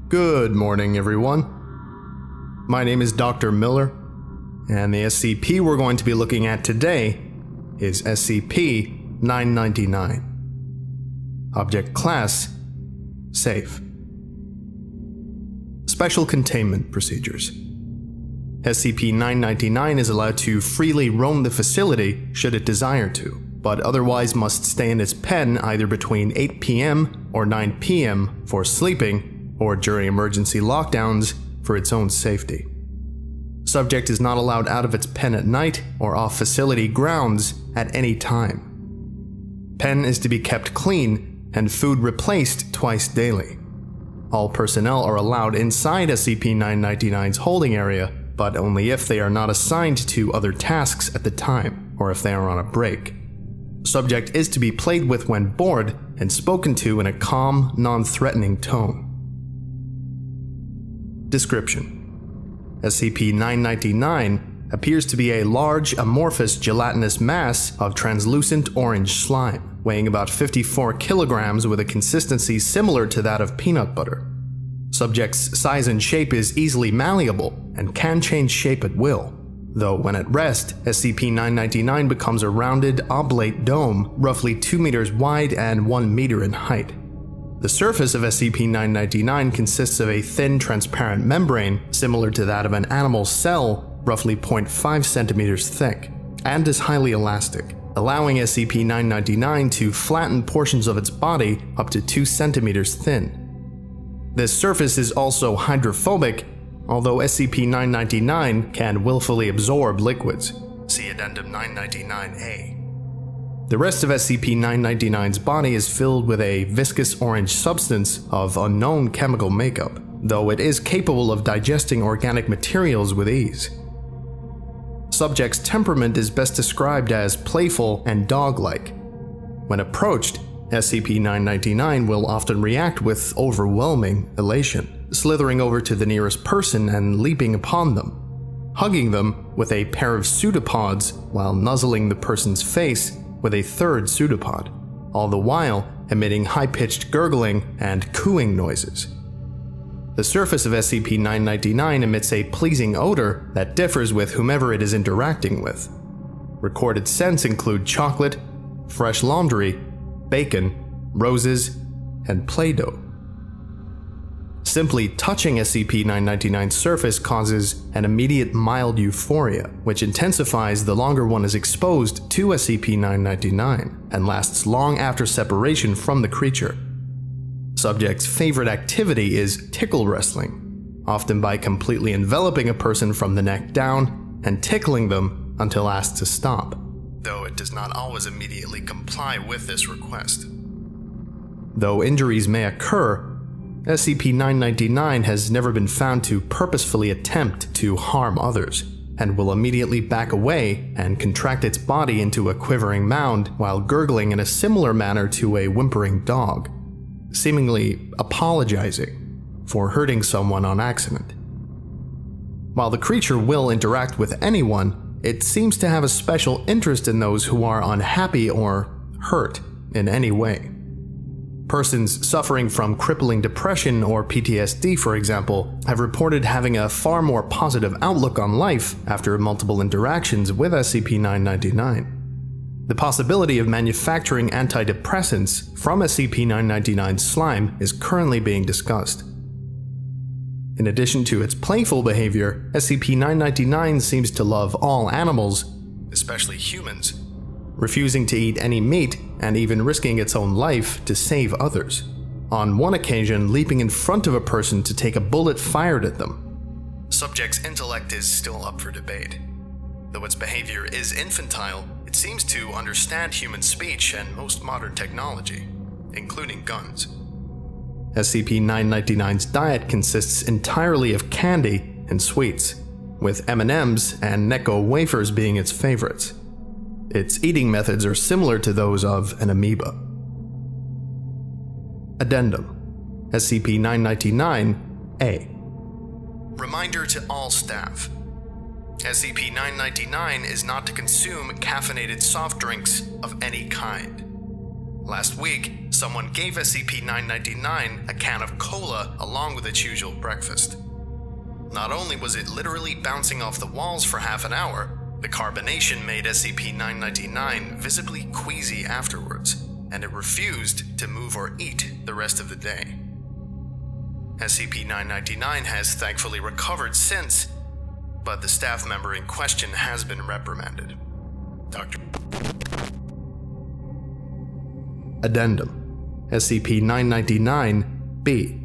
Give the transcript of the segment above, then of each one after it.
Good morning, everyone. My name is Dr. Miller, and the SCP we're going to be looking at today is SCP-999. Object Class: Safe. Special Containment Procedures. SCP-999 is allowed to freely roam the facility should it desire to, but otherwise must stay in its pen either between 8 p.m. or 9 p.m. for sleeping, or during emergency lockdowns for its own safety. Subject is not allowed out of its pen at night or off facility grounds at any time. Pen is to be kept clean and food replaced twice daily. All personnel are allowed inside SCP-999's holding area, but only if they are not assigned to other tasks at the time, or if they are on a break. Subject is to be played with when bored and spoken to in a calm, non-threatening tone. Description: SCP-999 appears to be a large, amorphous, gelatinous mass of translucent orange slime, weighing about 54 kilograms with a consistency similar to that of peanut butter. Subject's size and shape is easily malleable and can change shape at will, though when at rest, SCP-999 becomes a rounded, oblate dome roughly 2 meters wide and 1 meter in height. The surface of SCP-999 consists of a thin, transparent membrane similar to that of an animal cell, roughly 0.5 centimeters thick, and is highly elastic, allowing SCP-999 to flatten portions of its body up to 2 centimeters thin. This surface is also hydrophobic, although SCP-999 can willfully absorb liquids. See Addendum 999-A. The rest of SCP-999's body is filled with a viscous orange substance of unknown chemical makeup, though it is capable of digesting organic materials with ease. Subject's temperament is best described as playful and dog-like. When approached, SCP-999 will often react with overwhelming elation, slithering over to the nearest person and leaping upon them, hugging them with a pair of pseudopods while nuzzling the person's face with a third pseudopod, all the while emitting high-pitched gurgling and cooing noises. The surface of SCP-999 emits a pleasing odor that differs with whomever it is interacting with. Recorded scents include chocolate, fresh laundry, bacon, roses, and Play-Doh. Simply touching SCP-999's surface causes an immediate mild euphoria, which intensifies the longer one is exposed to SCP-999 and lasts long after separation from the creature. Subject's favorite activity is tickle wrestling, often by completely enveloping a person from the neck down and tickling them until asked to stop, though it does not always immediately comply with this request. Though injuries may occur, SCP-999 has never been found to purposefully attempt to harm others, and will immediately back away and contract its body into a quivering mound while gurgling in a similar manner to a whimpering dog, seemingly apologizing for hurting someone on accident. While the creature will interact with anyone, it seems to have a special interest in those who are unhappy or hurt in any way. Persons suffering from crippling depression or PTSD, for example, have reported having a far more positive outlook on life after multiple interactions with SCP-999. The possibility of manufacturing antidepressants from SCP-999's slime is currently being discussed. In addition to its playful behavior, SCP-999 seems to love all animals, especially humans, refusing to eat any meat and even risking its own life to save others, on one occasion leaping in front of a person to take a bullet fired at them. Subject's intellect is still up for debate. Though its behavior is infantile, it seems to understand human speech and most modern technology, including guns. SCP-999's diet consists entirely of candy and sweets, with M&Ms and Necco wafers being its favorites. Its eating methods are similar to those of an amoeba. Addendum: SCP-999-A. Reminder to all staff. SCP-999 is not to consume caffeinated soft drinks of any kind. Last week, someone gave SCP-999 a can of cola along with its usual breakfast. Not only was it literally bouncing off the walls for half an hour, the carbonation made SCP-999 visibly queasy afterwards, and it refused to move or eat the rest of the day. SCP-999 has thankfully recovered since, but the staff member in question has been reprimanded. Dr. Addendum: SCP-999-B.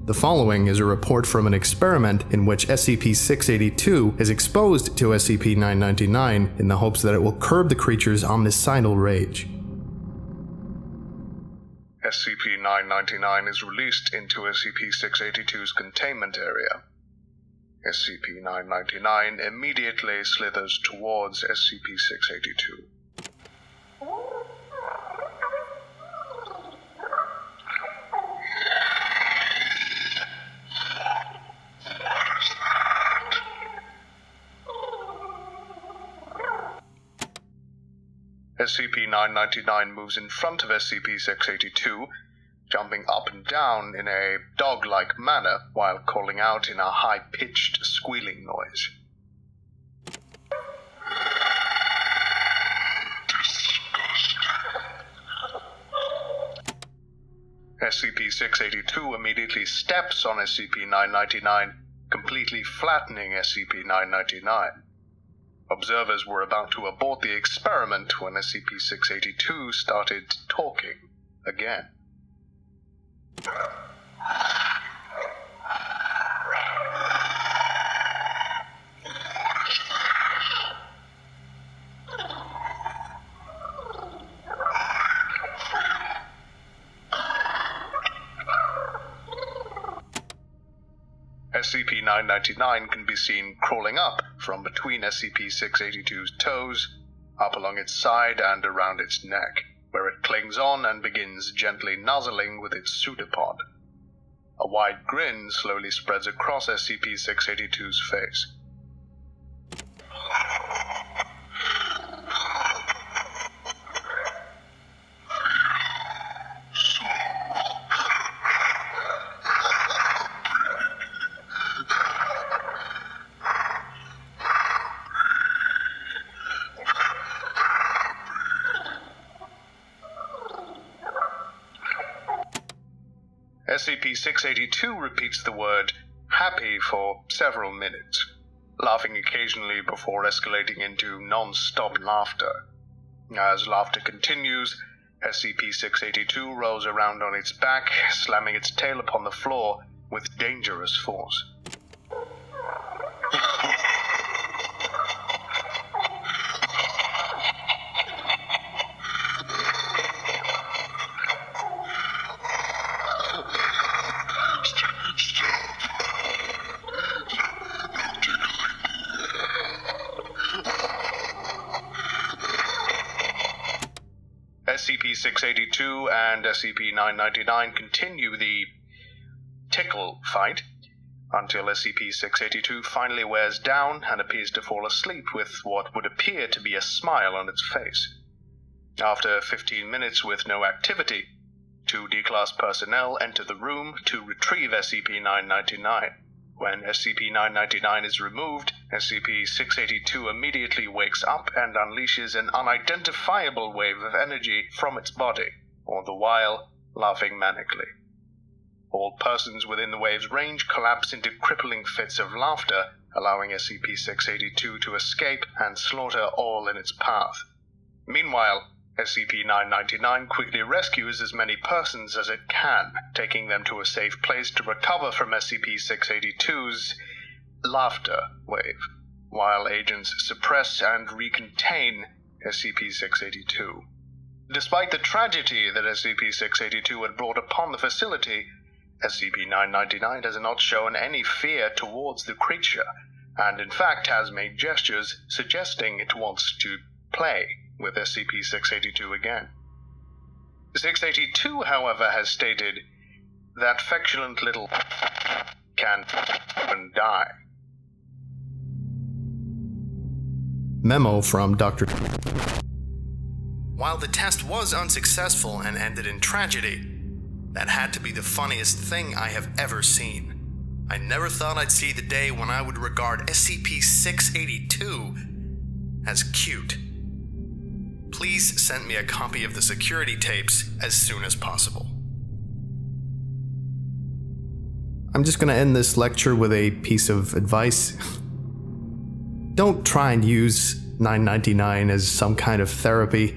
The following is a report from an experiment in which SCP-682 is exposed to SCP-999 in the hopes that it will curb the creature's omnicidal rage. SCP-999 is released into SCP-682's containment area. SCP-999 immediately slithers towards SCP-682. SCP-999 moves in front of SCP-682, jumping up and down in a dog-like manner while calling out in a high-pitched squealing noise. SCP-682 immediately steps on SCP-999, completely flattening SCP-999. Observers were about to abort the experiment when SCP-682 started talking again. SCP-999 can be seen crawling up from between SCP-682's toes, up along its side and around its neck, where it clings on and begins gently nuzzling with its pseudopod. A wide grin slowly spreads across SCP-682's face. SCP-682 repeats the word happy for several minutes, laughing occasionally before escalating into non-stop laughter. As laughter continues, SCP-682 rolls around on its back, slamming its tail upon the floor with dangerous force. SCP-682 and SCP-999 continue the tickle fight until SCP-682 finally wears down and appears to fall asleep with what would appear to be a smile on its face. After 15 minutes with no activity, 2 D-Class personnel enter the room to retrieve SCP-999. When SCP-999 is removed, SCP-682 immediately wakes up and unleashes an unidentifiable wave of energy from its body, all the while laughing manically. All persons within the wave's range collapse into crippling fits of laughter, allowing SCP-682 to escape and slaughter all in its path. Meanwhile, SCP-999 quickly rescues as many persons as it can, taking them to a safe place to recover from SCP-682's laughter wave, while agents suppress and recontain SCP-682. Despite the tragedy that SCP-682 had brought upon the facility, SCP-999 has not shown any fear towards the creature, and in fact has made gestures suggesting it wants to play with SCP-682 again. 682, however, has stated that feculent little can die. Memo from Dr. While the test was unsuccessful and ended in tragedy, that had to be the funniest thing I have ever seen. I never thought I'd see the day when I would regard SCP-682 as cute. Please send me a copy of the security tapes as soon as possible. I'm just gonna end this lecture with a piece of advice. Don't try and use 999 as some kind of therapy.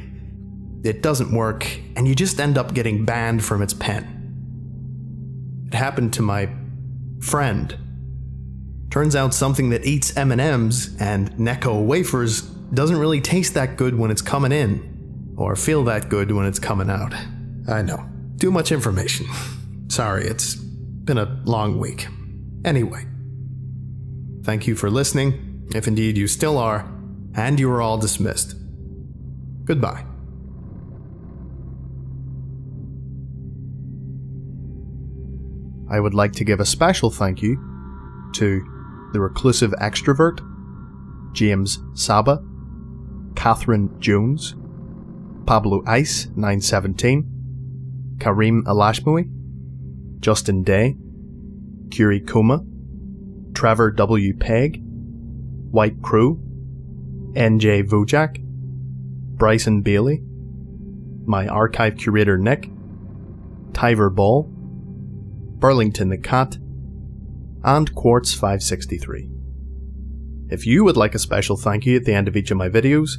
It doesn't work, and you just end up getting banned from its pen. It happened to my friend. Turns out something that eats M&Ms and Necco wafers doesn't really taste that good when it's coming in, or feel that good when it's coming out. I know, too much information. Sorry, it's been a long week. Anyway, thank you for listening, if indeed you still are, and you are all dismissed. Goodbye. I would like to give a special thank you to The Reclusive Extrovert, James Saba, Catherine Jones, Pablo Ice 917, Kareem Alashmoui, Justin Day, Curie Kuma, Trevor W. Pegg, White Crew, NJ Vujak, Bryson Bailey, my archive curator Nick, Tyver Ball, Burlington the Cat, and Quartz 563. If you would like a special thank you at the end of each of my videos,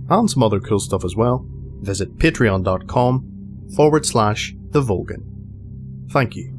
and some other cool stuff as well, visit patreon.com/TheVulgan. Thank you.